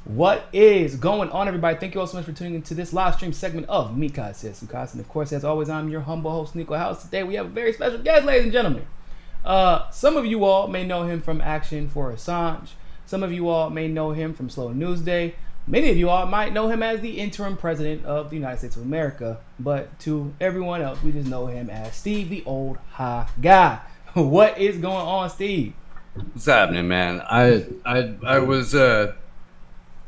What is going on, everybody? Thank you all so much for tuning into this live stream segment of Mika Says Sukas. And of course, as always, I'm your humble host, Niko House. Today, we have a very special guest, ladies and gentlemen. Some of you all may know him from Action for Assange. Some of you all may know him from Slow News Day. Many of you all might know him as the interim president of the United States of America. But to everyone else, we just know him as Steve, the old high guy. What is going on, Steve? What's happening, man? I was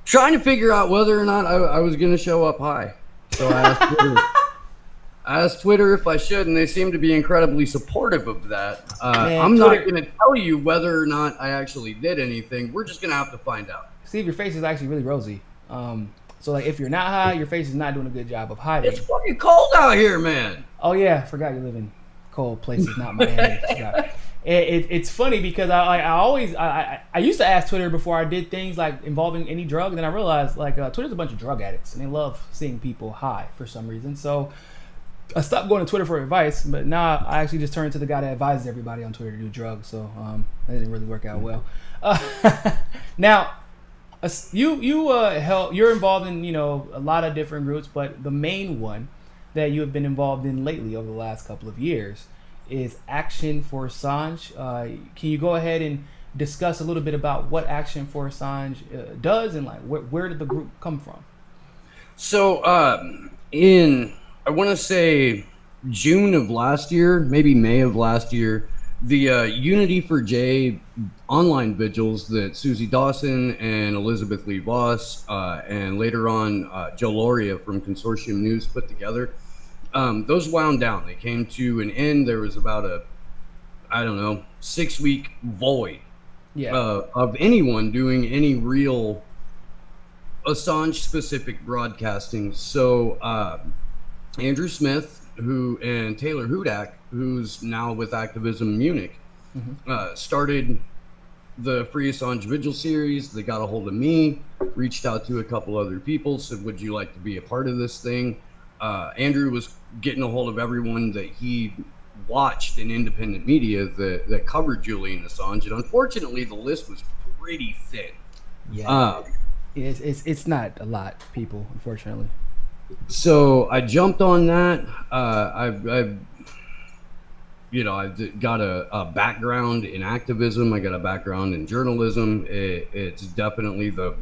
trying to figure out whether or not I was going to show up high. So I asked Twitter if I should, and they seem to be incredibly supportive of that. I'm not going to tell you whether or not I actually did anything. We're just going to have to find out. Steve, your face is actually really rosy. So like if you're not high, your face is not doing a good job of hiding. It's fucking cold out here, man. Oh yeah, I forgot you live in cold places, not Miami. It's funny because I used to ask Twitter before I did things like involving any drug, and then I realized like Twitter's a bunch of drug addicts and they love seeing people high for some reason. So I stopped going to Twitter for advice, but now I actually just turned to the guy that advises everybody on Twitter to do drugs. So that didn't really work out well. Now you're involved in a lot of different groups, but the main one that you have been involved in lately over the last couple of years is Action for Assange. Can you go ahead and discuss a little bit about what Action for Assange does and like where did the group come from? So in I want to say June of last year, maybe May of last year, the Unity for J online vigils that Susie Dawson and Elizabeth Lee Voss and later on Joe Loria from Consortium News put together, those wound down. They came to an end. There was about a 6-week void of anyone doing any real Assange specific broadcasting. So Andrew Smith and Taylor Hudak, who's now with Activism Munich, started the Free Assange Vigil series. They got a hold of me, reached out to a couple other people, said, would you like to be a part of this thing? Andrew was getting a hold of everyone that he watched in independent media that covered Julian Assange, and unfortunately the list was pretty thin. It's not a lot of people, unfortunately. So I jumped on that. I've got a background in activism. I got a background in journalism. It's definitely the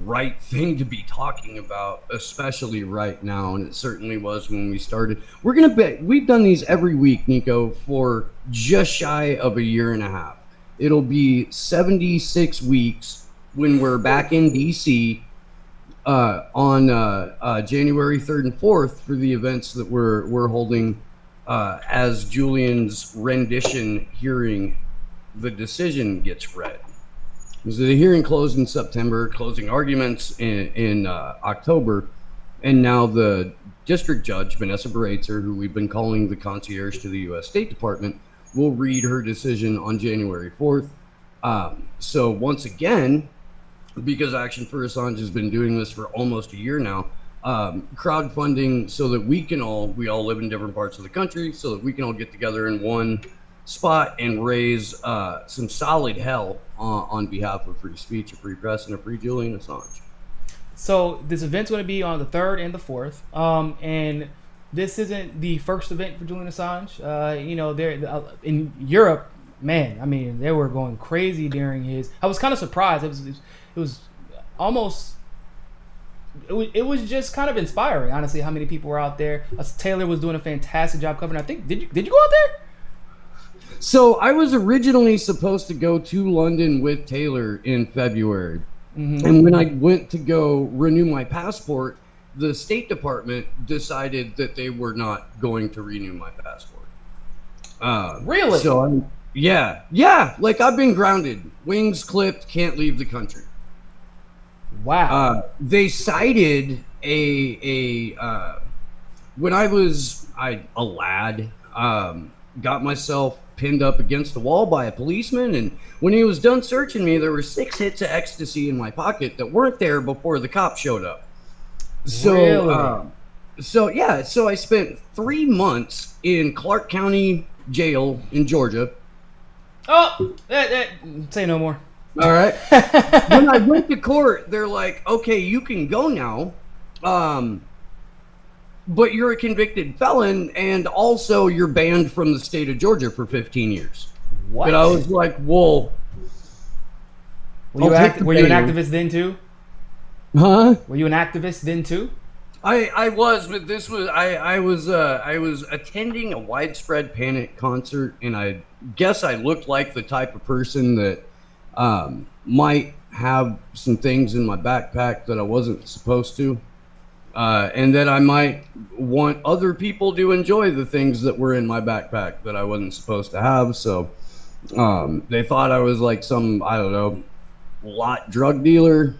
right thing to be talking about, especially right now, and it certainly was when we started. We've done these every week, Niko, for just shy of a year and a half. It'll be 76 weeks when we're back in DC on January 3rd and 4th for the events that we're holding as Julian's rendition hearing the decision gets read. So the hearing closed in September, closing arguments in October, and now the district judge, Vanessa Baratzer, who we've been calling the concierge to the U.S. State Department, will read her decision on January 4th. So once again, because Action for Assange has been doing this for almost a year now, crowdfunding so that we all live in different parts of the country, so that we can all get together in one spot and raise some solid hell on behalf of free speech, a free press, and a free Julian Assange. So this event's going to be on the 3rd and the 4th, and this isn't the first event for Julian Assange. They're in Europe, man. I mean, they were going crazy during his. I was kind of surprised. It was almost. It was just kind of inspiring, honestly, how many people were out there. Taylor was doing a fantastic job covering. I think did you go out there? So I was originally supposed to go to London with Taylor in February. And when I went to go renew my passport, the State Department decided that they were not going to renew my passport. Really? So yeah. Like I've been grounded, wings clipped, can't leave the country. Wow. They cited when I was a lad, got myself pinned up against the wall by a policeman, and when he was done searching me, there were 6 hits of ecstasy in my pocket that weren't there before the cops showed up. So really? So I spent 3 months in Clark County Jail in Georgia. Oh, say no more. All right. when I went to court, they're like, okay, you can go now. But you're a convicted felon, and also you're banned from the state of Georgia for 15 years. What? And I was like, whoa. Were you an activist then too? Huh? Were you an activist then too? I was, but this was I was attending a widespread panic concert, and I guess I looked like the type of person that might have some things in my backpack that I wasn't supposed to. And that I might want other people to enjoy the things that were in my backpack that I wasn't supposed to have. So they thought I was like some, I don't know, lot drug dealer.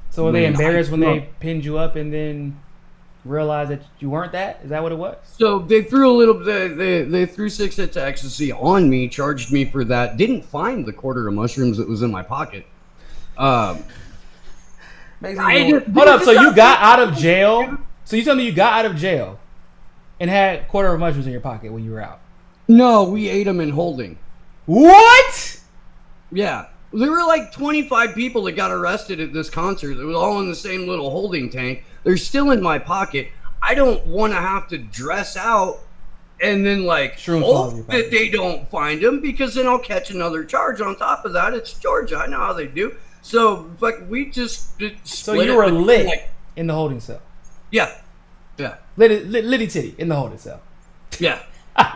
So were they embarrassed when they pinned you up and then realized that you weren't that? Is that what it was? So they threw they threw 6 hits of ecstasy on me, charged me for that. Didn't find the quarter of mushrooms that was in my pocket. Hold up, so you got out of jail? So you tell me you got out of jail and had quarter of mushrooms in your pocket when you were out? No, we ate them in holding. What? Yeah. There were like 25 people that got arrested at this concert. It was all in the same little holding tank. They're still in my pocket. I don't want to have to dress out and then like hope that they don't find them, because then I'll catch another charge on top of that. It's Georgia. I know how they do. So, like, we just so you were lit in the holding cell. Yeah. Litty titty in the holding cell. Yeah.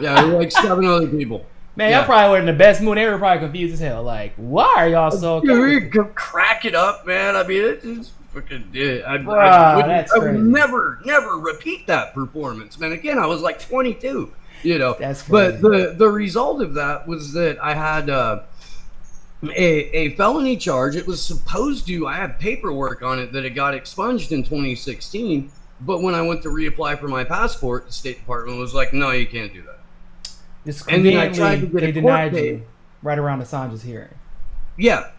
Yeah, like 7 other people. Man, y'all probably were in the best mood. They were probably confused as hell. Like, why are y'all so? We crack it up, man. I mean, it's fucking. I would never repeat that performance, man. Again, I was like 22. You know. That's crazy. But the result of that was that I had. A felony charge. It was supposed to, I had paperwork on it that it got expunged in 2016, but when I went to reapply for my passport, the State Department was like, no, you can't do that. And then I tried to get they denied you right around Assange's hearing. Yeah.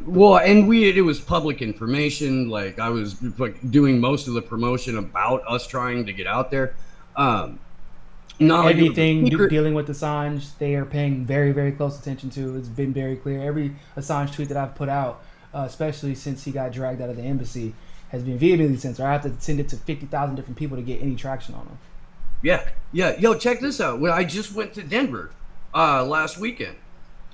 Well, and it was public information. Like, I was like doing most of the promotion about us trying to get out there. Everything dealing with Assange, they are paying very, very close attention to. It's been very clear. Every Assange tweet that I've put out, especially since he got dragged out of the embassy, has been vehemently censored. I have to send it to 50,000 different people to get any traction on him. Yeah. Yo, check this out. When I just went to Denver last weekend.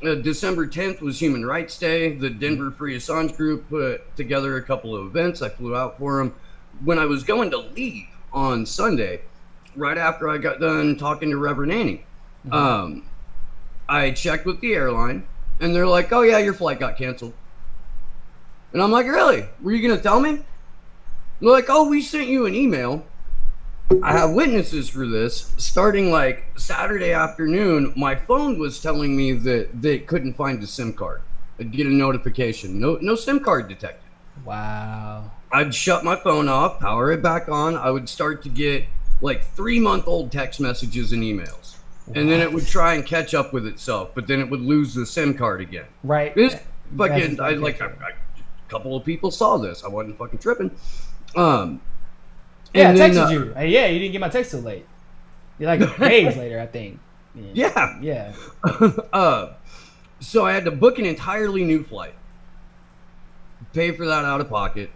December 10th was Human Rights Day. The Denver Free Assange group put together a couple of events. I flew out for them. When I was going to leave on Sunday, right after I got done talking to Reverend Annie, I checked with the airline, and they're like, oh, yeah, your flight got canceled. And I'm like, really? Were you going to tell me? They're like, oh, we sent you an email. I have witnesses for this. Starting like Saturday afternoon, my phone was telling me that they couldn't find a SIM card. I'd get a notification. No SIM card detected. Wow. I'd shut my phone off, power it back on. I would start to get like 3-month-old text messages and emails. And then it would try and catch up with itself, but then it would lose the SIM card again. Right. This fucking, a couple of people saw this. I wasn't fucking tripping. I texted you. Yeah, you didn't get my text till late. You're like days later, I think. Yeah. So I had to book an entirely new flight. Pay for that out of pocket.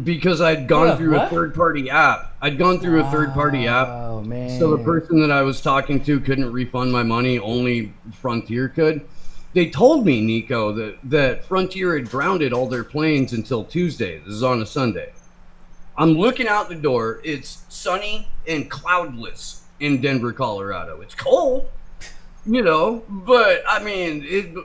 Because I'd gone through a third-party app. Oh, man. So the person that I was talking to couldn't refund my money. Only Frontier could. They told me, Niko, that Frontier had grounded all their planes until Tuesday. This is on a Sunday. I'm looking out the door. It's sunny and cloudless in Denver, Colorado. It's cold, but I mean,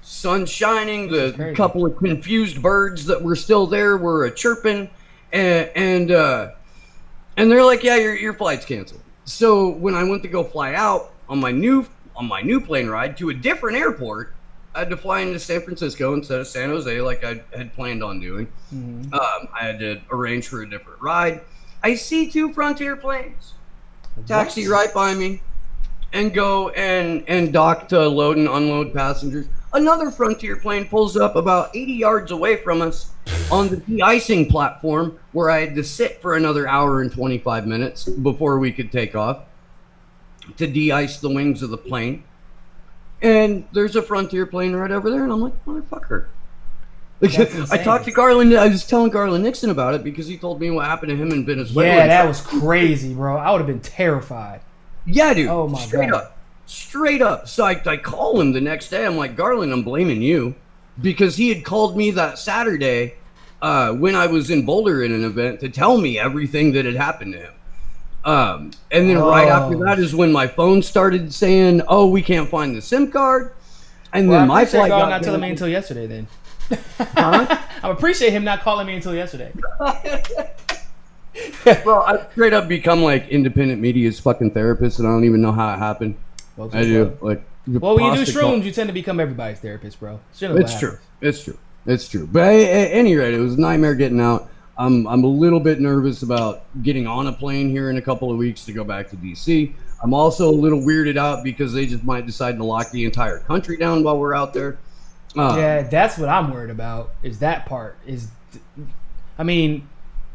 sun shining. The couple of confused birds that were still there were chirping, and they're like, "Yeah, your flight's canceled." So when I went to go fly out on my new plane ride to a different airport, I had to fly into San Francisco instead of San Jose like I had planned on doing. Mm-hmm. I had to arrange for a different ride. I see 2 Frontier planes taxi right by me and go and dock to load and unload passengers. Another Frontier plane pulls up about 80 yards away from us on the de-icing platform where I had to sit for another hour and 25 minutes before we could take off to de-ice the wings of the plane. And there's a Frontier plane right over there, and I'm like, motherfucker. That's I talked to Garland. I was telling Garland Nixon about it because he told me what happened to him in Venezuela. Yeah, that was crazy, bro. I would have been terrified. Yeah, dude. Oh my God. Straight up. So I call him the next day. I'm like, Garland, I'm blaming you because he had called me that Saturday when I was in Boulder in an event to tell me everything that had happened to him. And then right after that is when my phone started saying, "Oh, we can't find the SIM card." And then my flight got not telling me until yesterday. Then I appreciate him not calling me until yesterday. Well, I straight up become like independent media's fucking therapist, and I don't even know how it happened. I do like. Well, when you do shrooms, you tend to become everybody's therapist, bro. It's true. It's true. But at any rate, it was a nightmare getting out. I'm a little bit nervous about getting on a plane here in a couple of weeks to go back to DC. I'm also a little weirded out because they just might decide to lock the entire country down while we're out there. Yeah, that's what I'm worried about. Is that part? I mean,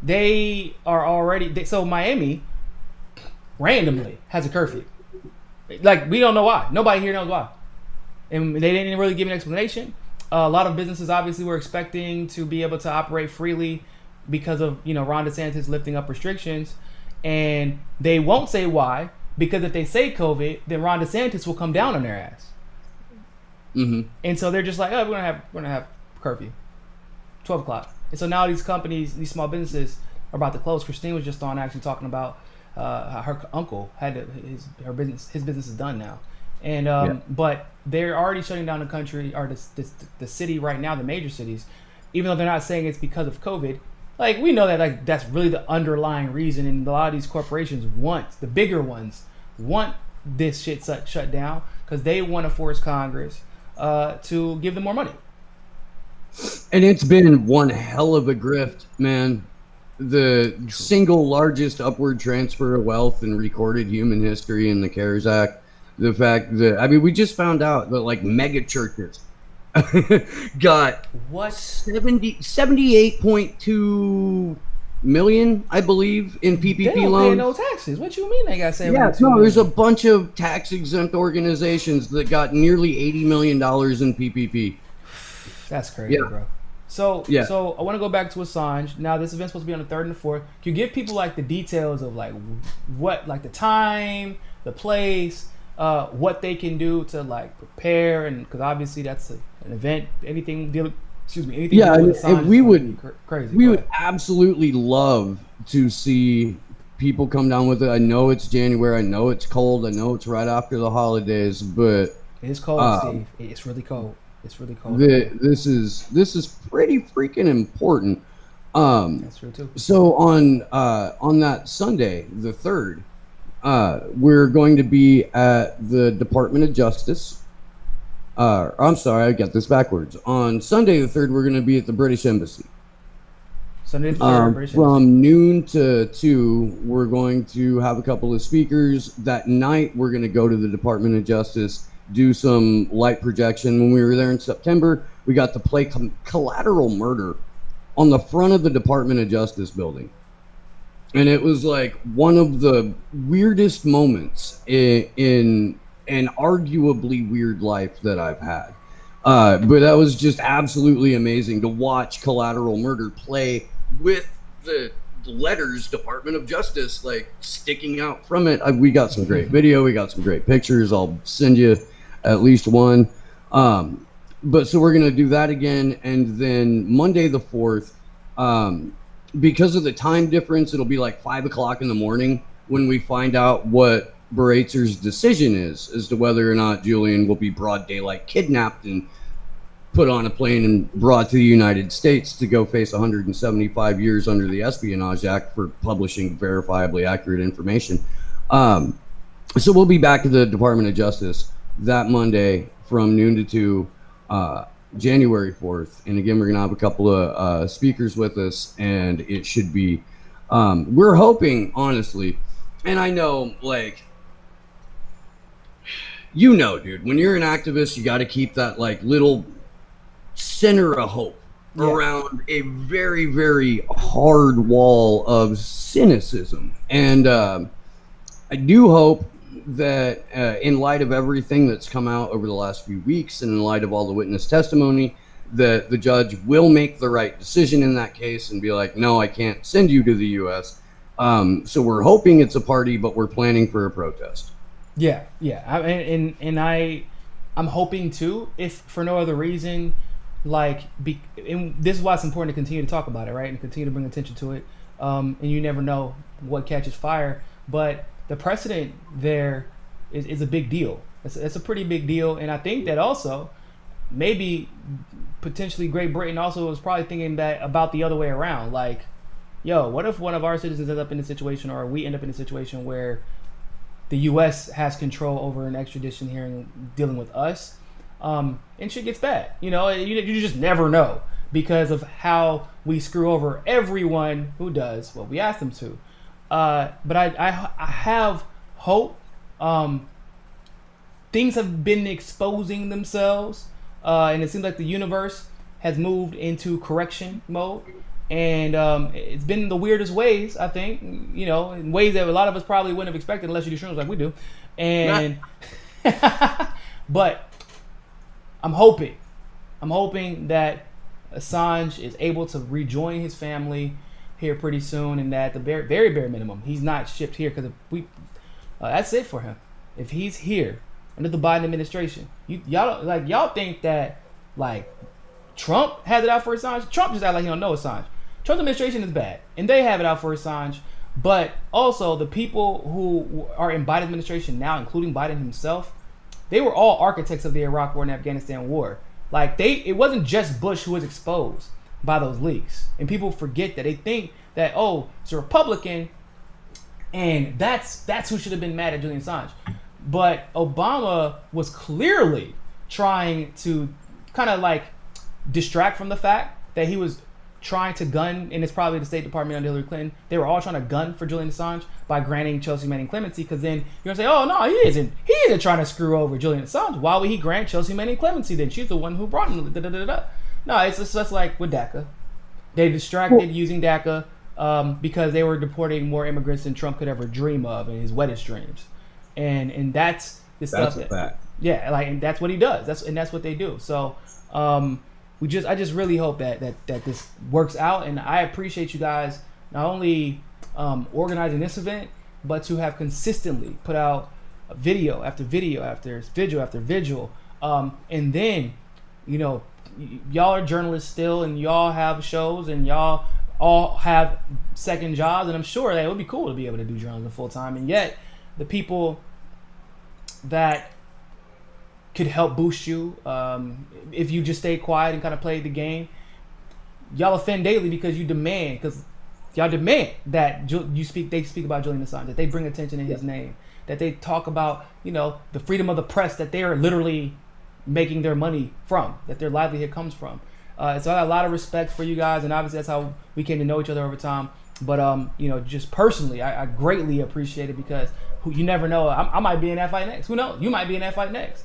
they are already. So Miami randomly has a curfew. Like, we don't know why. Nobody here knows why, and they didn't really give an explanation. A lot of businesses obviously were expecting to be able to operate freely because of, Ron DeSantis lifting up restrictions, and they won't say why, because if they say COVID, then Ron DeSantis will come down on their ass. Mm-hmm. And so they're just like, oh, we're gonna have curfew, 12 o'clock. And so now these companies, these small businesses are about to close. Christine was just on actually talking about how her uncle had his business is done now, and but they're already shutting down the country or the city right now, the major cities, even though they're not saying it's because of COVID. Like, we know that, like, that's really the underlying reason, and a lot of these corporations the bigger ones want this shit shut down because they want to force Congress to give them more money. And it's been one hell of a grift, man. The single largest upward transfer of wealth in recorded human history in the CARES Act. The fact that, I mean, we just found out that, like, mega churches got 78.2 million, I believe, in PPP they don't loans. pay no taxes. What you mean they got 72 Yeah, no, million? there's a bunch of tax exempt organizations that got nearly $80 million in PPP. That's crazy, bro. So I want to go back to Assange. Now, this event's supposed to be on the 3rd and the 4th. Can you give people, like, the details of, like, what, like, the time, the place, what they can do to, like, prepare, and because obviously that's an event. Anything with Assange, and we would crazy. We would absolutely love to see people come down with it. I know it's January. I know it's cold. I know it's right after the holidays, but it's cold, Steve. It's really cold. It's really cold. This is pretty freaking important. That's true too. So on that Sunday, the 3rd, we're going to be at the Department of Justice. I'm sorry, I got this backwards. On Sunday the 3rd, we're going to be at the British Embassy. Sunday the 3rd, British Embassy. From noon to 2, we're going to have a couple of speakers. That night, we're going to go to the Department of Justice, do some light projection. When we were there in September, we got to play Collateral Murder on the front of the Department of Justice building. And it was like one of the weirdest moments in an arguably weird life that I've had. But that was just absolutely amazing to watch Collateral Murder play with the letters Department of Justice, like, sticking out from it. We got some great video. We got some great pictures. I'll send you at least one. But so we're going to do that again. And then Monday the 4th, because of the time difference, it'll be like 5 o'clock in the morning when we find out what Baratzer's decision is as to whether or not Julian will be broad daylight kidnapped and put on a plane and brought to the United States to go face 175 years under the Espionage Act for publishing verifiably accurate information. So we'll be back at the Department of Justice that Monday from noon to 2, January 4th. And again, we're going to have a couple of speakers with us, and it should be, we're hoping, honestly, and I know, like, dude, when you're an activist, you got to keep that, like, little center of hope around a very, very hard wall of cynicism. And I do hope that in light of everything that's come out over the last few weeks and in light of all the witness testimony, that the judge will make the right decision in that case and be like, no, I can't send you to the U.S. So we're hoping it's a party, but we're planning for a protest. Yeah. I'm hoping too, if for no other reason, and this is why it's important to continue to talk about it, right, and continue to bring attention to it. And you never know what catches fire, but the precedent there is a big deal. It's a pretty big deal, and I think that also maybe potentially Great Britain also was probably thinking that about the other way around. Like, yo, what if one of our citizens ends up in a situation, or we end up in a situation where the U.S. has control over an extradition hearing dealing with us, and shit gets bad. You know, you just never know because of how we screw over everyone who does what we ask them to. But I have hope. Things have been exposing themselves, and it seems like the universe has moved into correction mode. And it's been in the weirdest ways, I think, you know, in ways that a lot of us probably wouldn't have expected unless you do shrooms like we do. And but I'm hoping that Assange is able to rejoin his family here pretty soon, and that the very bare minimum, he's not shipped here, because that's it for him. If he's here under the Biden administration, y'all think that like Trump has it out for Assange? Trump just act like he don't know Assange. Trump's administration is bad, and they have it out for Assange. But also the people who are in Biden administration now, including Biden himself, they were all architects of the Iraq War and Afghanistan War. Like it wasn't just Bush who was exposed by those leaks, and people forget that. They think that, oh, it's a Republican, and that's who should have been mad at Julian Assange. But Obama was clearly trying to kind of like distract from the fact that he was trying to gun, and it's probably the State Department under Hillary Clinton. They were all trying to gun for Julian Assange by granting Chelsea Manning clemency, because then you're gonna say, oh no, he isn't trying to screw over Julian Assange. Why would he grant Chelsea Manning clemency then? She's the one who brought him. No, it's just like with DACA. They distracted using DACA because they were deporting more immigrants than Trump could ever dream of in his wettest dreams. And that's the stuff. That's a fact. Yeah, like, and that's what he does. That's what they do. So I just really hope that this works out, and I appreciate you guys not only organizing this event, but to have consistently put out video after video after vigil after vigil, and then, you know, y'all are journalists still, and y'all have shows, and y'all all have second jobs, and I'm sure that it would be cool to be able to do journalism full time, and yet the people that could help boost you, if you just stay quiet and kind of play the game, y'all offend daily because y'all demand that they speak about Julian Assange, that they bring attention to his name, that they talk about, you know, the freedom of the press that they are literally making their money from, that their livelihood comes from. So I got a lot of respect for you guys, and obviously that's how we came to know each other over time. But you know, just personally, I greatly appreciate it, because you never know. I might be in that fight next. Who knows? You might be in that fight next.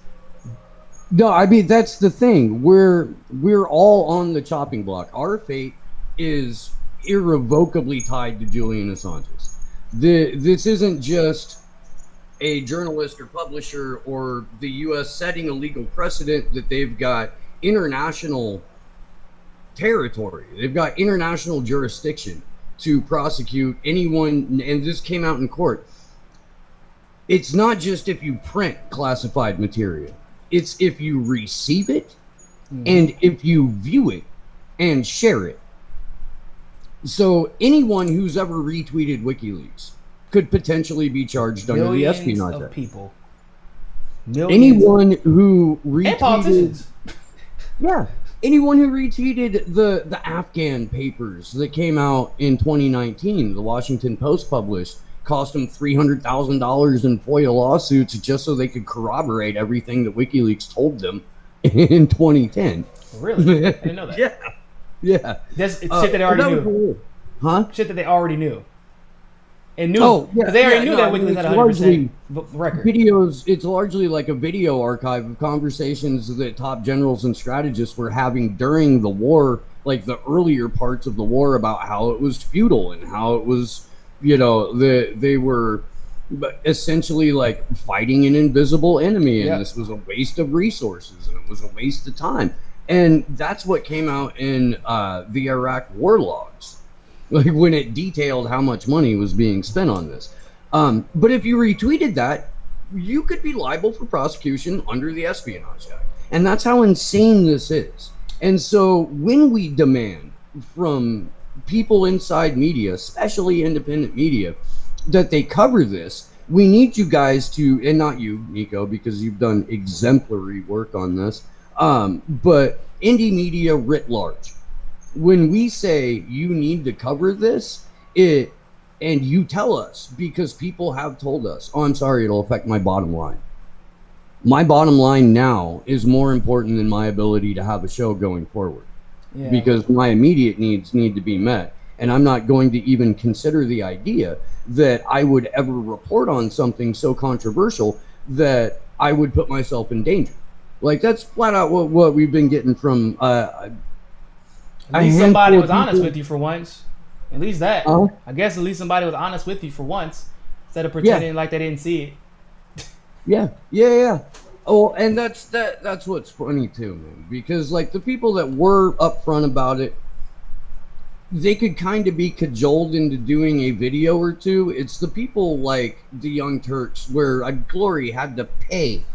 No, I mean, that's the thing. We're all on the chopping block. Our fate is irrevocably tied to Julian Assange's. This isn't just a journalist or publisher or the U.S. setting a legal precedent, that they've got international territory. They've got international jurisdiction to prosecute anyone, and this came out in court. It's not just if you print classified material. It's if you receive it, and if you view it and share it. So anyone who's ever retweeted WikiLeaks could potentially be charged under the Espionage Act. People. Anyone who retweeted, and politicians. Yeah. Anyone who retweeted the Afghan papers that came out in 2019, the Washington Post published, cost them $300,000 in FOIA lawsuits just so they could corroborate everything that WikiLeaks told them in 2010. Really? I didn't know that. Yeah. That's shit that they already knew. Huh? Shit that they already knew. And knew. Because they already knew that WikiLeaks had 100% record. Videos, it's largely like a video archive of conversations that top generals and strategists were having during the war, like the earlier parts of the war, about how it was futile and how it was, you know, they were but essentially like fighting an invisible enemy, and Yep. this was a waste of resources and it was a waste of time. And that's what came out in the Iraq war logs, like when it detailed how much money was being spent on this. But if you retweeted that, you could be liable for prosecution under the Espionage Act. And that's how insane this is. And so when we demand from people inside media, especially independent media, that they cover this, we need you guys to, and not you, Niko, because you've done exemplary work on this, but indie media writ large. When we say you need to cover this, and you tell us, because people have told us, oh, I'm sorry, it'll affect my bottom line. My bottom line now is more important than my ability to have a show going forward, because my immediate needs need to be met. And I'm not going to even consider the idea that I would ever report on something so controversial that I would put myself in danger. Like, that's flat out what we've been getting from At least somebody was honest with you for once. At least that. I guess at least somebody was honest with you for once, instead of pretending like they didn't see it. Yeah. Oh, and that's what's funny too, man. Because like the people that were upfront about it, they could kind of be cajoled into doing a video or two. It's the people like the Young Turks, where Glory had to pay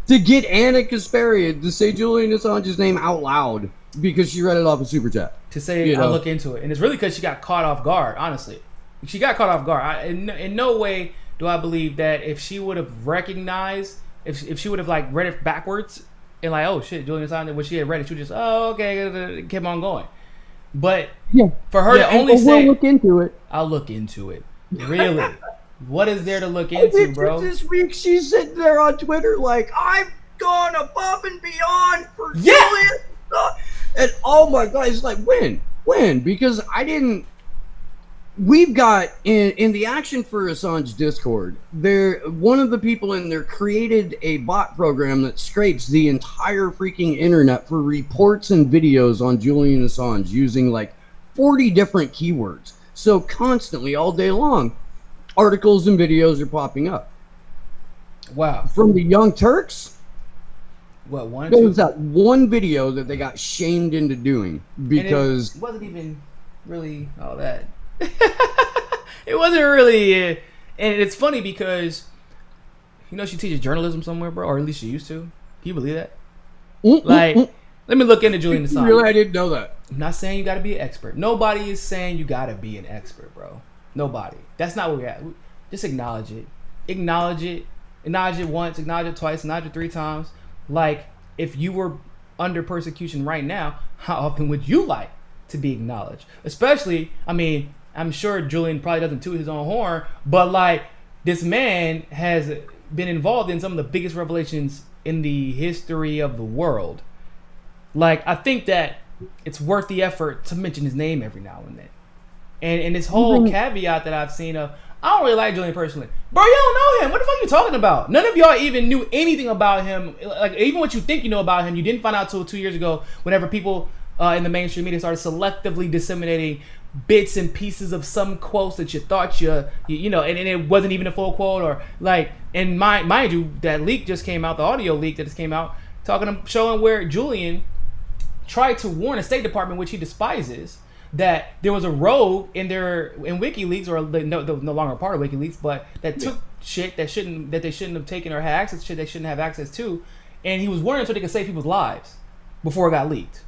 to get Anna Kasparian to say Julian Assange's name out loud because she read it off a super chat. To say, I'll look into it. And it's really because she got caught off guard, honestly. She got caught off guard. In no way do I believe that if she would have recognized, if she would have like read it backwards and like, oh shit, Julian Assange, when she had read it, she would just, oh, okay, kept on going. But for her to only say, we'll look into it. I'll look into it. Really? What is there to look into, bro? This week she's sitting there on Twitter like, I've gone above and beyond for Julian. And oh my God, it's like, when? Because we've got in the Action for Assange Discord, one of the people in there created a bot program that scrapes the entire freaking internet for reports and videos on Julian Assange using like 40 different keywords. So constantly, all day long, articles and videos are popping up. Wow. From the Young Turks, what, one? There was that one video that they got shamed into doing because it wasn't even really all that. It wasn't really, and it's funny because she teaches journalism somewhere, bro, or at least she used to. Can you believe that? Let me look into Julian Assange. Really, I didn't know that. I'm not saying you got to be an expert. Nobody is saying you got to be an expert, bro. Nobody. That's not what we're at. Just acknowledge it. Acknowledge it. Acknowledge it once. Acknowledge it twice. Acknowledge it 3 times. Like, if you were under persecution right now, how often would you like to be acknowledged? Especially, I mean, I'm sure Julian probably doesn't toot his own horn, but like, this man has been involved in some of the biggest revelations in the history of the world. Like, I think that it's worth the effort to mention his name every now and then. And this whole caveat that I've seen of, I don't really like Julian personally. Bro, you don't know him. What the fuck are you talking about? None of y'all even knew anything about him. Like, even what you think you know about him, you didn't find out till 2 years ago, whenever people in the mainstream media started selectively disseminating bits and pieces of some quotes that you thought you know, and it wasn't even a full quote, or like, and mind you, that leak just came out, the audio leak that just came out, showing where Julian tried to warn the State Department, which he despises, that there was a rogue in WikiLeaks, or no longer part of WikiLeaks, but that took shit that they shouldn't have taken, or had access to shit they shouldn't have access to, and he was warning so they could save people's lives before it got leaked.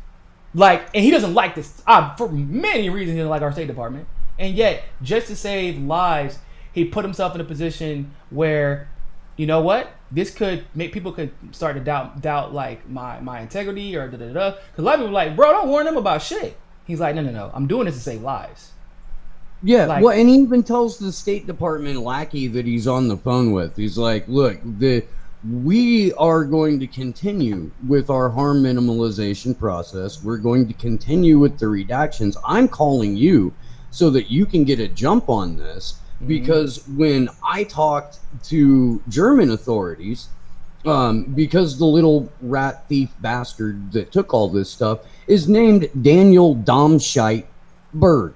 Like, and he doesn't like this for many reasons. He doesn't like our State Department, and yet just to save lives, he put himself in a position where, you know what, this could make people could start to doubt like my integrity, or because a lot of people are like, bro, don't warn them about shit. He's like, no, I'm doing this to save lives. Yeah, like, well, and he even tells the State Department lackey that he's on the phone with, he's like, look, we are going to continue with our harm minimalization process. We're going to continue with the redactions. I'm calling you so that you can get a jump on this, because when I talked to German authorities, because the little rat thief bastard that took all this stuff is named Daniel Domscheit Berg.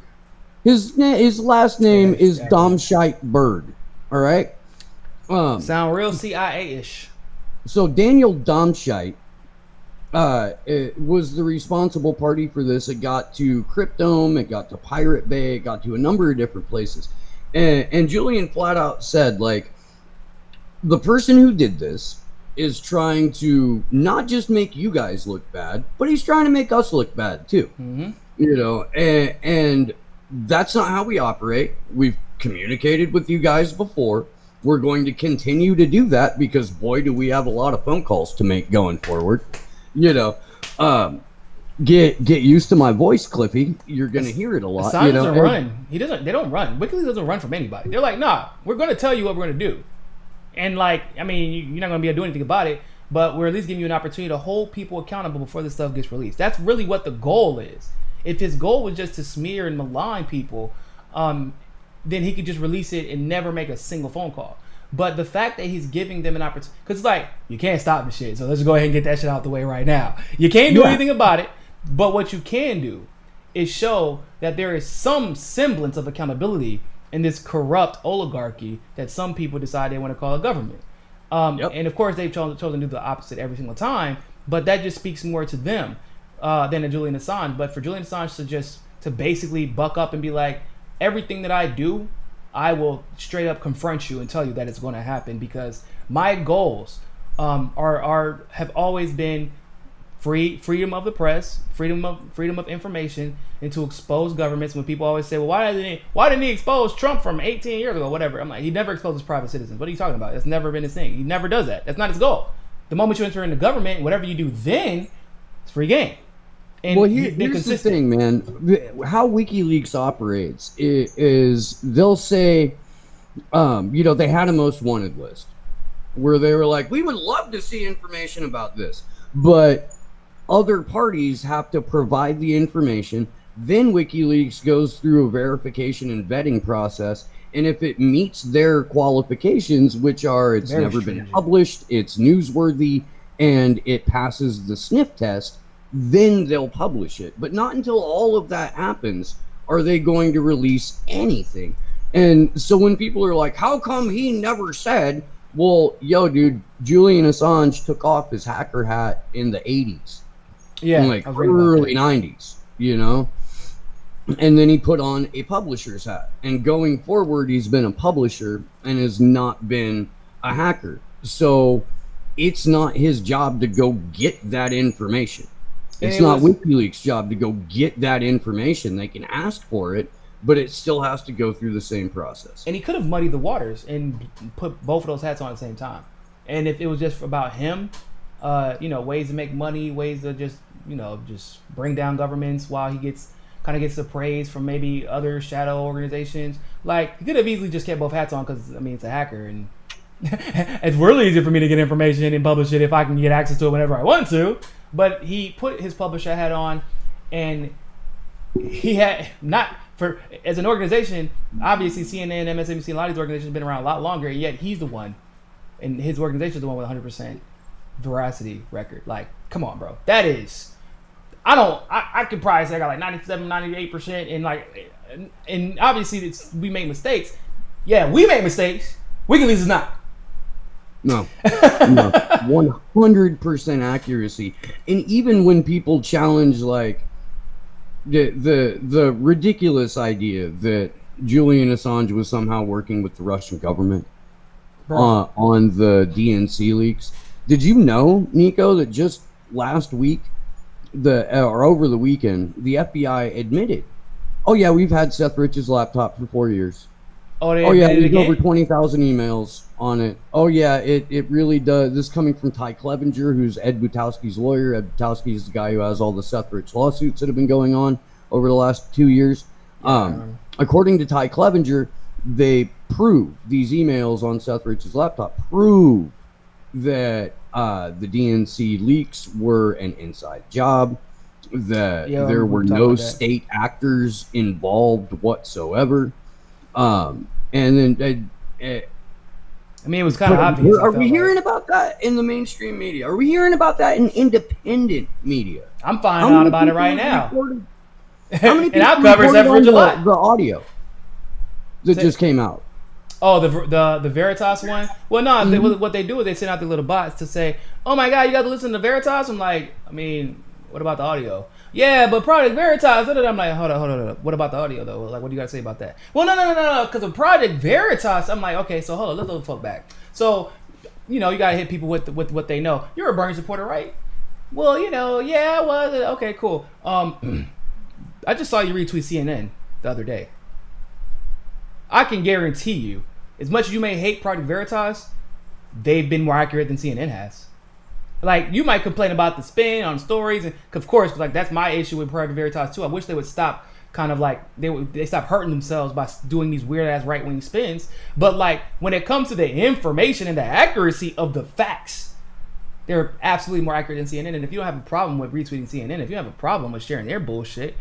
His last name Yes, is yeah. Domscheit Bird. All right. Sound real CIA-ish. So Daniel Domscheit it was the responsible party for this. It got to Cryptome, it got to Pirate Bay, it got to a number of different places. And Julian flat out said, like, the person who did this is trying to not just make you guys look bad, but he's trying to make us look bad too. Mm-hmm. You know, and that's not how we operate. We've communicated with you guys before. We're going to continue to do that because, boy, do we have a lot of phone calls to make going forward. You know, get used to my voice, Cliffy. You're gonna hear it a lot. Assange you know? doesn't run. He doesn't. They don't run. WikiLeaks doesn't run from anybody. They're like, nah, we're going to tell you what we're going to do, and like, I mean, you're not going to be able to do anything about it, but we're at least giving you an opportunity to hold people accountable before this stuff gets released. That's really what the goal is. If his goal was just to smear and malign people, then he could just release it and never make a single phone call. But the fact that he's giving them an opportunity, because it's like, you can't stop the shit, so let's go ahead and get that shit out the way right now. You can't do anything about it, but what you can do is show that there is some semblance of accountability in this corrupt oligarchy that some people decide they want to call a government. And of course, they've chosen to do the opposite every single time, but that just speaks more to them than to Julian Assange. But for Julian Assange to basically buck up and be like, everything that I do, I will straight up confront you and tell you that it's going to happen, because my goals have always been freedom of the press, freedom of information, and to expose governments. When people always say, well, why didn't he expose Trump from 18 years ago, whatever, I'm like, he never exposes private citizens. What are you talking about? That's never been his thing. He never does that. That's not his goal. The moment you enter into government, whatever you do then, it's free game. And well, here's the thing, man. How WikiLeaks operates is they'll say, you know, they had a most wanted list where they were like, we would love to see information about this, but other parties have to provide the information. Then WikiLeaks goes through a verification and vetting process, and if it meets their qualifications, which are it's very never been published, it's newsworthy, and it passes the sniff test, then they'll publish it. But not until all of that happens are they going to release anything. And so when people are like, how come he never said, well, yo, dude, Julian Assange took off his hacker hat in the 80s. Yeah, in like early 90s, you know? And then he put on a publisher's hat. And going forward, he's been a publisher and has not been a hacker. So it's not his job to go get that information. It's not WikiLeaks' job to go get that information. They can ask for it, but it still has to go through the same process. And he could have muddied the waters and put both of those hats on at the same time. And if it was just about him, you know, ways to make money, ways to just bring down governments while he gets the praise from maybe other shadow organizations. Like, he could have easily just kept both hats on because, I mean, it's a hacker, and it's really easy for me to get information and publish it if I can get access to it whenever I want to. But he put his publisher hat on, and he had as an organization, obviously CNN, MSNBC, a lot of these organizations have been around a lot longer, and yet he's the one, and his organization is the one with 100% veracity record. Like, come on, bro. That is, I could probably say I got like 97, 98%, and like, and obviously we make mistakes. Yeah, we make mistakes. WikiLeaks is not. No, 100% accuracy. And even when people challenge like the ridiculous idea that Julian Assange was somehow working with the Russian government on the DNC leaks, did you know, Niko, that just last week, or over the weekend, the FBI admitted, oh yeah, we've had Seth Rich's laptop for 4 years. Oh yeah, there's over 20,000 emails on it. Oh yeah, it really does. This is coming from Ty Clevenger, who's Ed Butowski's lawyer. Ed Butowski is the guy who has all the Seth Rich lawsuits that have been going on over the last 2 years. According to Ty Clevenger, they prove these emails on Seth Rich's laptop prove that the DNC leaks were an inside job, that there were no state actors involved whatsoever. And then I mean, it was kind of obvious. Are we hearing about that in the mainstream media? Are we hearing about that in independent media? I'm finding out about it right now. How many people and our covers have for July. The audio that just came out. Oh, the Veritas one? Well, no, what they do is they send out the little bots to say, oh my God, you got to listen to Veritas? I'm like, I mean, what about the audio? Yeah, but Project Veritas, I'm like, hold on. What about the audio, though? Like, what do you got to say about that? Well, no, because of Project Veritas, I'm like, okay, so hold on, let's look the fuck back. So, you got to hit people with what they know. You're a Bernie supporter, right? Well, yeah, I was. Okay, cool. I just saw you retweet CNN the other day. I can guarantee you, as much as you may hate Project Veritas, they've been more accurate than CNN has. Like, you might complain about the spin on stories, and of course, like, that's my issue with Project Veritas too. I wish they would stop kind of like they stop hurting themselves by doing these weird ass right wing spins. But like, when it comes to the information and the accuracy of the facts, they're absolutely more accurate than CNN. And if you don't have a problem with retweeting CNN, if you have a problem with sharing their bullshit,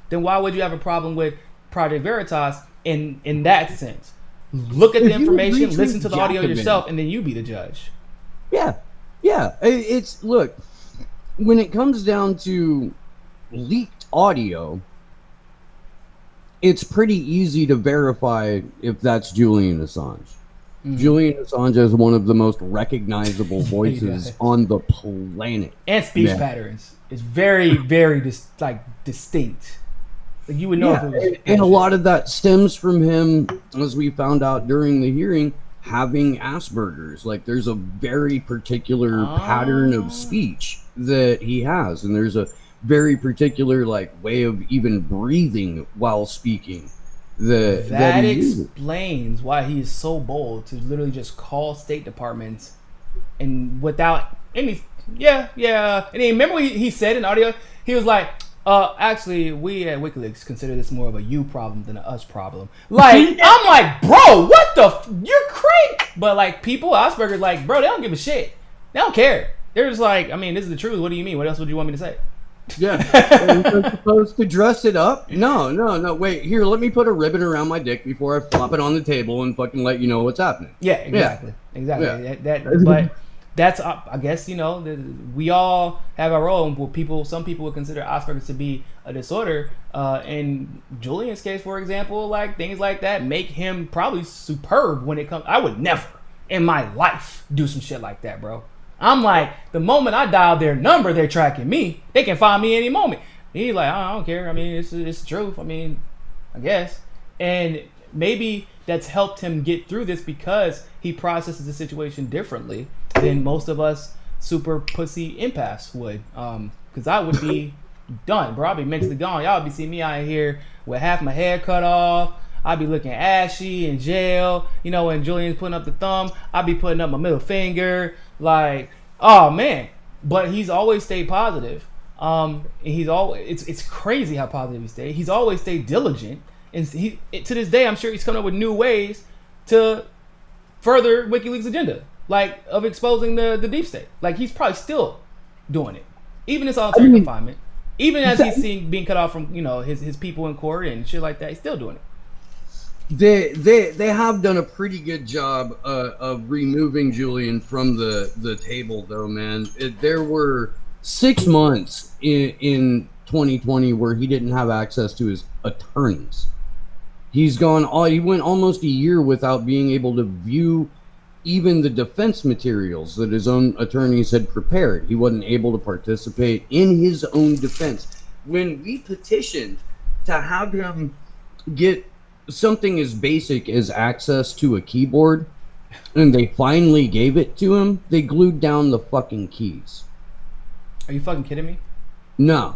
then why would you have a problem with Project Veritas in that sense? Look at the information, listen to the audio yourself, and then you be the judge. Yeah. It's, look, when it comes down to leaked audio, it's pretty easy to verify if that's Julian Assange. Mm-hmm. Julian Assange is one of the most recognizable voices on the planet. And speech patterns. It's very, very distinct. Like, you would know if it was. And a lot of that stems from him, as we found out during the hearing, having Asperger's. Like, there's a very particular pattern of speech that he has, and there's a very particular way of even breathing while speaking. That explains why he is so bold to literally just call state departments and without any. Yeah. And then remember what he said in audio? He was like, actually, we at WikiLeaks consider this more of a you problem than an us problem. Like, I'm like, bro, what the you're crazy. But like, people, Asperger's, like, bro, they don't give a shit. They don't care. They're just like, I mean, this is the truth. What do you mean? What else would you want me to say? Yeah. You're supposed to dress it up? No. Wait, here, let me put a ribbon around my dick before I flop it on the table and fucking let you know what's happening. Yeah, exactly. Yeah. But that's, I guess, we all have our own. Some people would consider Asperger's to be a disorder. In Julian's case, for example, like, things like that make him probably superb when it comes. I would never in my life do some shit like that, bro. I'm like, the moment I dial their number, they're tracking me. They can find me any moment. He's like, I don't care. I mean, it's the truth. I mean, I guess. And maybe that's helped him get through this because he processes the situation differently than most of us super pussy empaths would. Because I would be done, bro. I'd be mentally gone. Y'all would be seeing me out here with half my hair cut off. I'd be looking ashy in jail. When Julian's putting up the thumb, I'd be putting up my middle finger. Like, oh man. But he's always stayed positive. And he's always, it's crazy how positive he stayed. He's always stayed diligent. And to this day, I'm sure he's coming up with new ways to further WikiLeaks' agenda, like of exposing the deep state. Like, he's probably still doing it, even in solitary confinement, even as he's being cut off from his people in court and shit like that. He's still doing it. They have done a pretty good job of removing Julian from the table, though, man. There were 6 months in 2020 where he didn't have access to his attorneys. He went almost a year without being able to view even the defense materials that his own attorneys had prepared. He wasn't able to participate in his own defense. When we petitioned to have him get something as basic as access to a keyboard, and they finally gave it to him, they glued down the fucking keys. Are you fucking kidding me? No.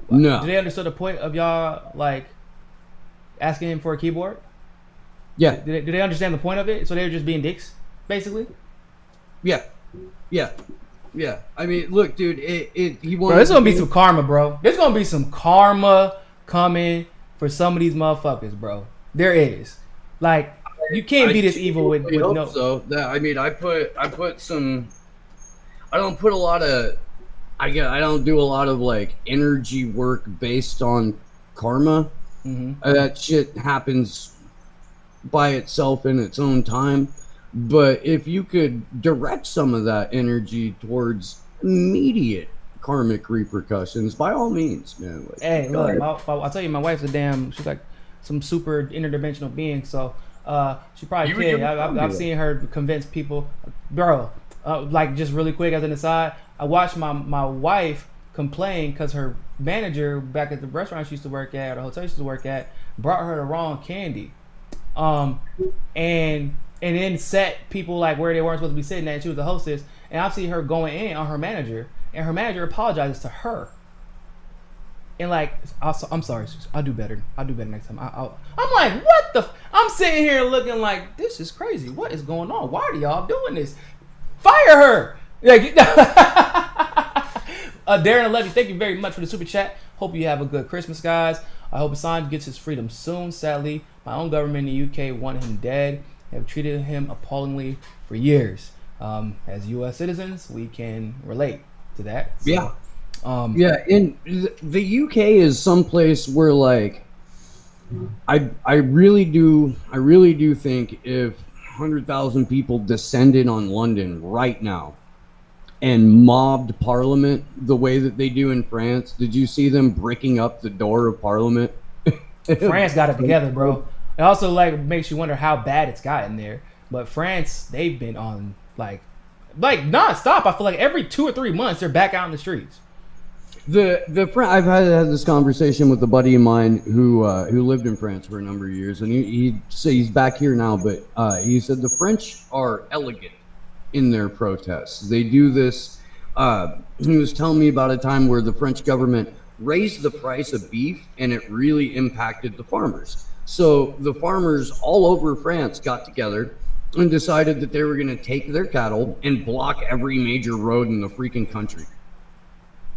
Do they understand the point of y'all, like, asking him for a keyboard? Yeah. Do they understand the point of it? So they were just being dicks, basically? Yeah. I mean, look, dude, he wanted. Bro, there's gonna be some karma, bro. There's gonna be some karma coming for some of these motherfuckers, bro. There is. Like, you can't be this evil with no. So that, I mean, I put some. I don't put a lot of. I don't do a lot of like energy work based on karma. Mm-hmm. That shit happens by itself in its own time. But if you could direct some of that energy towards immediate karmic repercussions, by all means, man. Like, Hey, look, I'll tell you, my wife's she's like some super interdimensional being, so she probably can. I've seen her convince people, bro. Like, just really quick as an aside, I watched my wife complain because her manager back at the restaurant she used to work at, or the hotel she used to work at, brought her the wrong candy, and then set people like where they weren't supposed to be sitting at, and she was the hostess, and I see her going in on her manager, and her manager apologizes to her. And like, I'm sorry, I'll do better. I'll do better next time. I'm like, what the? I'm sitting here looking like, this is crazy. What is going on? Why are y'all doing this? Fire her! Like, Darren Levy, thank you very much for the super chat. Hope you have a good Christmas, guys. I hope Assange gets his freedom soon. Sadly, my own government in the UK want him dead. They have treated him appallingly for years. As U.S. citizens, we can relate to that. So, yeah. In the UK is someplace where, like, I really do think if 100,000 people descended on London right now and mobbed Parliament the way that they do in France, did you see them bricking up the door of Parliament? France got it together, bro. It also like makes you wonder how bad it's gotten there. But France, they've been on like nonstop. I feel like every 2 or 3 months they're back out in the streets. I've had this conversation with a buddy of mine who lived in France for a number of years, and he's back here now. But he said the French are elegant in their protests. They do this. He was telling me about a time where the French government raised the price of beef, and it really impacted the farmers. So the farmers all over France got together and decided that they were going to take their cattle and block every major road in the freaking country.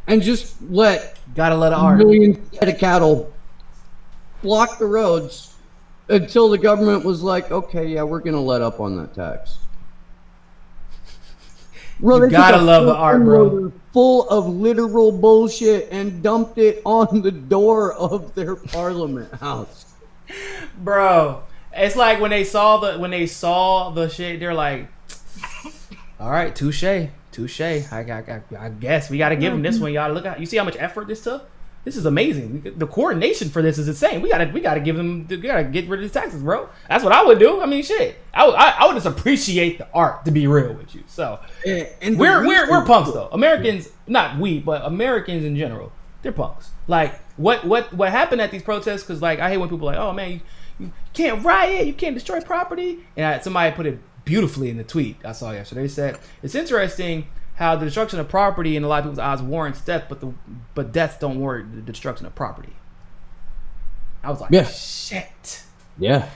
And just gotta let it hard. Millions of cattle block the roads until the government was like, okay, yeah, we're gonna let up on that tax. Bro, you gotta love the art, bro. Full of literal bullshit and dumped it on the door of their parliament house. Bro, it's like when they saw the shit, they're like, all right, touche. I guess we got to give them this one, y'all. Look at, you see how much effort this took. This is amazing. The coordination for this is insane. We gotta give them. We gotta get rid of the taxes, bro. That's what I would do. I mean, shit. I would just appreciate the art, to be real with you. So and we're punks though. Americans, not we, but Americans in general, they're punks. Like what happened at these protests? Because like I hate when people are like, oh man, you can't riot, you can't destroy property. And somebody put it beautifully in the tweet I saw yesterday. They said it's interesting how the destruction of property in a lot of people's eyes warrants death, but deaths don't warrant the destruction of property. I was like, yeah. Shit. Yeah.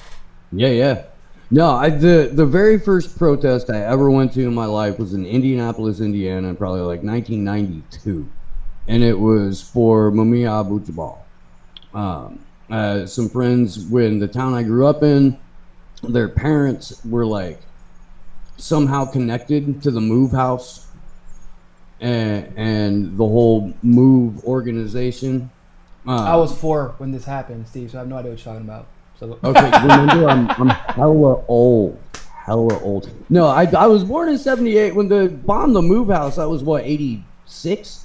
No, the very first protest I ever went to in my life was in Indianapolis, Indiana, in probably like 1992, and it was for Mumia Abu Jabal. Some friends in the town I grew up in, their parents were like somehow connected to the Move House and the whole Move organization. I was 4 when this happened, Steve, so I have no idea what you're talking about. So okay, remember I'm hella old. No, I was born in 78 when they bombed the Move House. I was what, 86,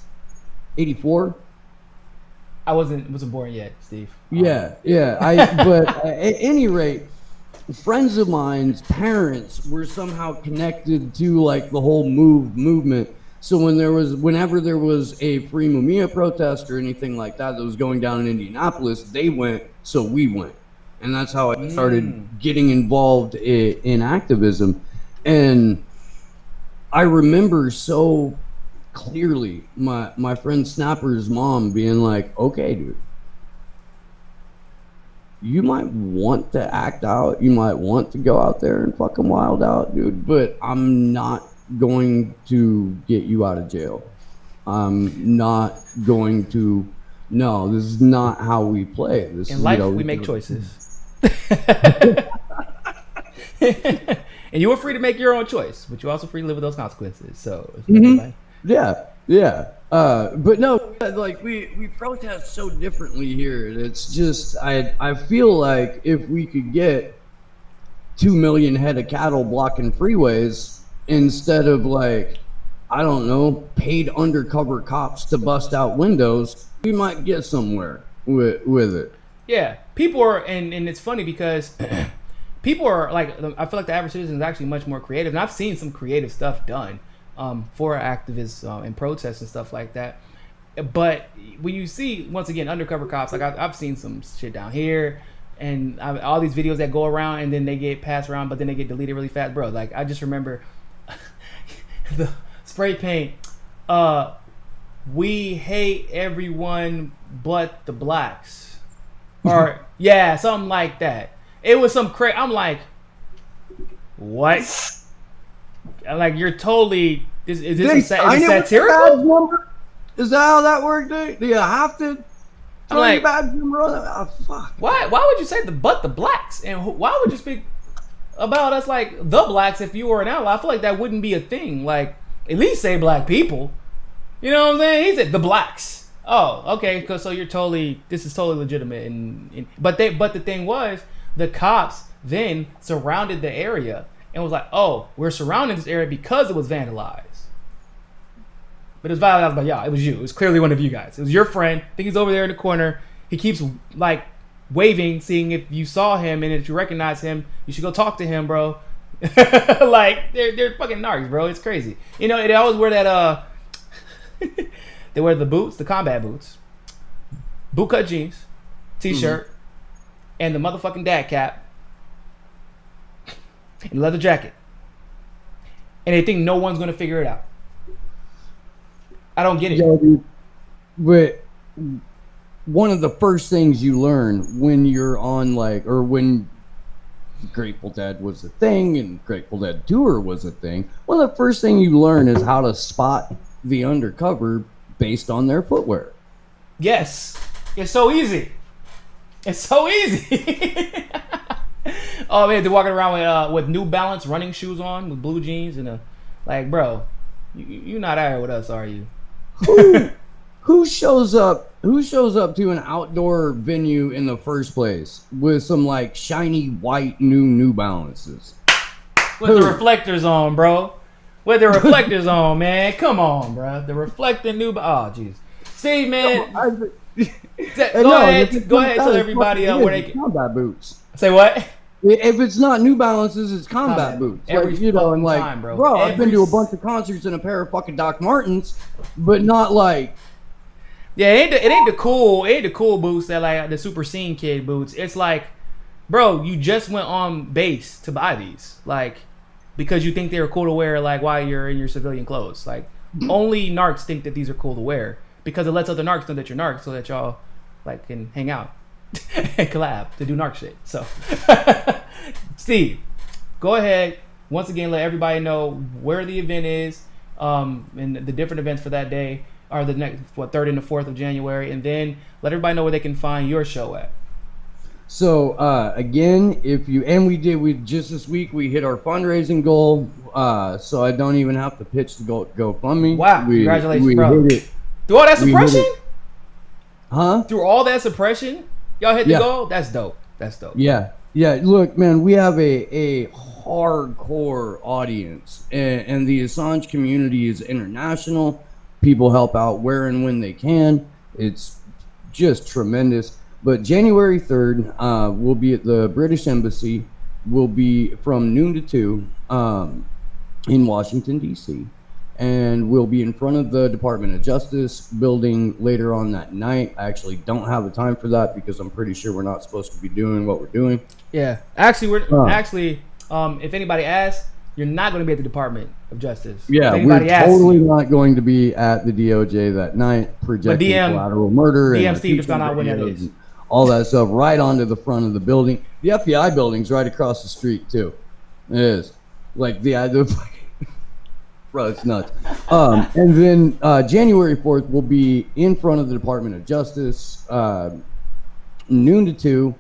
84. I wasn't born yet, Steve. Yeah. But at any rate, friends of mine's parents were somehow connected to like the whole movement. So whenever there was a Free Mumia protest or anything like that was going down in Indianapolis, they went, so we went. And that's how I started getting involved in activism. And I remember so clearly my friend Snapper's mom being like, okay, dude, you might want to act out. You might want to go out there and fucking wild out, dude. But I'm not going to get you out of jail. I'm not going to. No, this is not how we play. In life, we make choices. And you are free to make your own choice, but you're also free to live with those consequences. So, yeah. But no, like we protest so differently here. It's just I feel like if we could get 2 million head of cattle blocking freeways instead of like I don't know, paid undercover cops to bust out windows, we might get somewhere with it. Yeah, people are, and it's funny because people are like, I feel like the average citizen is actually much more creative, and I've seen some creative stuff done for activists and protests and stuff like that. But when you see, once again, undercover cops, like I've seen some shit down here, and all these videos that go around and then they get passed around, but then they get deleted really fast, bro. Like I just remember the spray paint. We hate everyone but the blacks. Or yeah, something like that. It was some crazy. I'm like, what? Like you're totally. Is this satirical? Is that how that worked? Do you have to? I'm like, fuck. Why would you say the blacks? And why would you speak about us like the blacks if you were an ally? I feel like that wouldn't be a thing. Like at least say black people. You know what I'm saying? He said the blacks. Oh, okay. Cause so this is totally legitimate. But the thing was, the cops then surrounded the area and was like, oh, we're surrounding this area because it was vandalized. But it was vandalized by y'all. It was you. It was clearly one of you guys. It was your friend. I think he's over there in the corner. He keeps like waving, seeing if you saw him, and if you recognize him, you should go talk to him, bro. Like they're fucking narcs, bro. It's crazy. You know, they always wear that they wear the boots, the combat boots, bootcut jeans, t-shirt, and the motherfucking dad cap, and leather jacket. And they think no one's gonna figure it out. I don't get it. Yeah, dude. But one of the first things you learn when you're on when Grateful Dead was a thing and Grateful Dead Tour was a thing, one of the first things you learn is how to spot the undercover based on their footwear. Yes. It's so easy. It's so easy. Oh man, they're walking around with New Balance running shoes on with blue jeans and like, bro, you're not out here with us, are you? Who shows up to an outdoor venue in the first place with some like shiny white New Balances? With the reflectors on, bro. With the reflectors on, man. Come on, bro. The reflecting New Balance. Oh, jeez. Steve, man. Go ahead, tell everybody where they can. Combat boots. Say what? If it's not New Balances, it's combat boots. Every time, bro. I've been to a bunch of concerts in a pair of fucking Doc Martens, but not like. Yeah, it ain't the cool boots that like the Super Scene Kid boots. It's like, bro, you just went on base to buy these, like, because you think they're cool to wear, like while you're in your civilian clothes. Like, only narcs think that these are cool to wear because it lets other narcs know that you're narcs, so that y'all like can hang out and collab to do narc shit. So, Steve, go ahead once again. Let everybody know where the event is, and the different events for that day are the next 3rd and the 4th of January, and then let everybody know where they can find your show at. So again, we just this week we hit our fundraising goal, so I don't even have to pitch the GoFundMe. Wow! Congratulations, bro. Hit it. Through all that suppression? Huh? Through all that suppression, y'all hit the goal? That's dope. Yeah. Look, man, we have a hardcore audience, and the Assange community is international. People help out where and when they can. It's just tremendous. But January 3rd, we'll be at the British Embassy. We'll be from noon to 2 in Washington, D.C. And we'll be in front of the Department of Justice building later on that night. I actually don't have the time for that because I'm pretty sure we're not supposed to be doing what we're doing. Yeah. Actually, if anybody asks, you're not going to be at the Department of Justice. Yeah, we're totally not going to be at the DOJ that night projecting collateral murder. DM Steve just found out when that is. All that stuff right onto the front of the building. The FBI building's right across the street too. It is. Like bro, it's nuts. And then January 4th will be in front of the Department of Justice, noon to 2.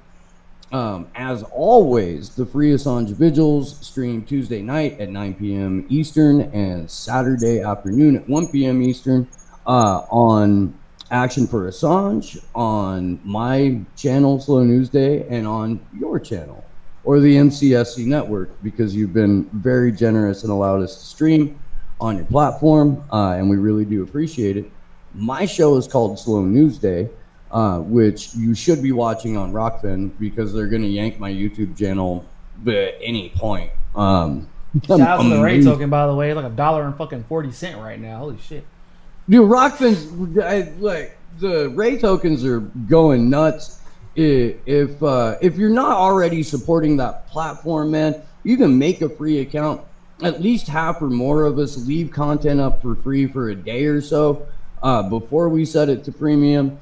As always, the Free Assange Vigils stream Tuesday night at 9 p.m. Eastern and Saturday afternoon at 1 p.m. Eastern on Action for Assange, on my channel, Slow News Day, and on your channel, or the MCSC network, because you've been very generous and allowed us to stream. on your platform, and we really do appreciate it. My show is called Slow News Day, which you should be watching on Rockfin because they're going to yank my YouTube channel at any point. Shout out to the Ray token, by the way. It's like $1.40 right now. Holy shit. Dude, Rockfin's like the Ray tokens are going nuts. If you're not already supporting that platform, man, you can make a free account. At least half or more of us leave content up for free for a day or so before we set it to premium.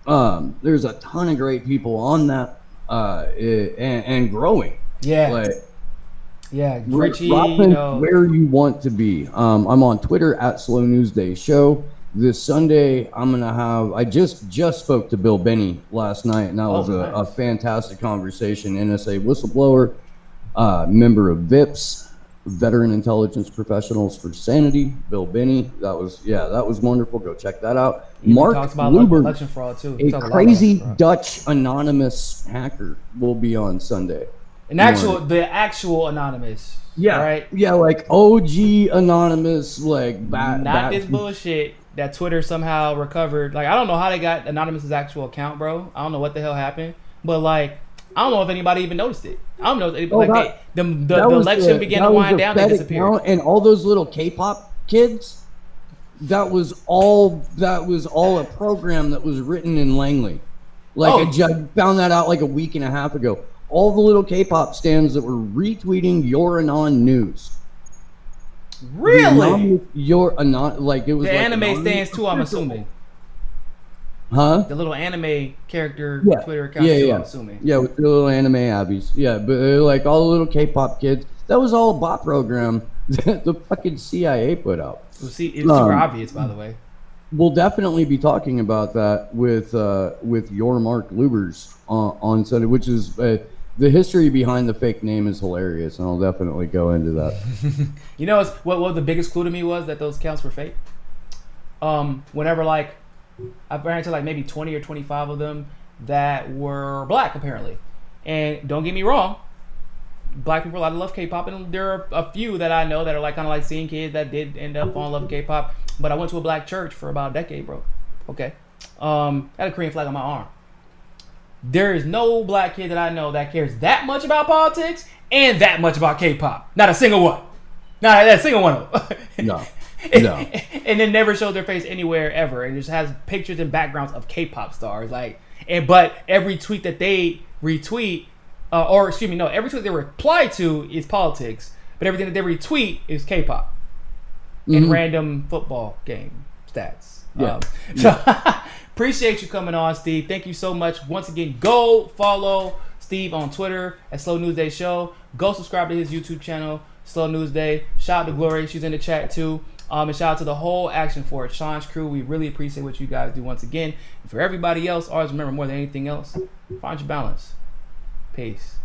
There's a ton of great people on that and growing. Yeah. Like, yeah, Richie, where you want to be. I'm on Twitter at Slow News Day Show. This Sunday, I'm gonna have. I just spoke to Bill Benny last night, and that was a fantastic conversation. NSA whistleblower, member of VIPS, Veteran Intelligence Professionals for Sanity. Bill Benny, that was wonderful. Go check that out. Mark talks about Luber, election fraud too. a crazy Dutch anonymous hacker, will be on Sunday. The actual anonymous. Yeah. Right? Yeah, like OG anonymous, like not this bullshit that Twitter somehow recovered. Like, I don't know how they got Anonymous's actual account, bro. I don't know what the hell happened. But like, I don't know if anybody even noticed it. I don't know. The election began to wind down, they disappeared. And all those little K-pop kids, that was all a program that was written in Langley. Like, I found that out like a week and a half ago. All the little K-pop stands that were retweeting your Anon news. Really? Your Anon, like it was the like anime stands too, I'm assuming. Huh? The little anime character Twitter account too, I'm assuming. Yeah, with the little anime abbies. Yeah, but like all the little K-pop kids, that was all a bot program that the fucking CIA put out. Well, see, it's super obvious, by the way. We'll definitely be talking about that with your Mark Lubers on Sunday, which is the history behind the fake name is hilarious, and I'll definitely go into that. You know what the biggest clue to me was that those accounts were fake? Whenever like I ran into like maybe 20 or 25 of them that were black apparently, and don't get me wrong, black people I love K-pop, and there are a few that I know that are like kind of like seeing kids that did end up falling in love with K-pop. But I went to a black church for about a decade, bro. Okay, had a Korean flag on my arm. There is no black kid that I know that cares that much about politics and that much about K-pop. Not a single one. Not a single one of them. No. And then never showed their face anywhere ever. And just has pictures and backgrounds of K-pop stars. But every tweet that they retweet, every tweet they reply to is politics. But everything that they retweet is K-pop. And random football game stats. Appreciate you coming on, Steve. Thank you so much. Once again, go follow Steve on Twitter at Slow News Day Show. Go subscribe to his YouTube channel, Slow News Day. Shout out to Glory. She's in the chat too. And shout out to the whole Action Force, Sean's crew. We really appreciate what you guys do once again. And for everybody else, always remember, more than anything else, find your balance. Peace.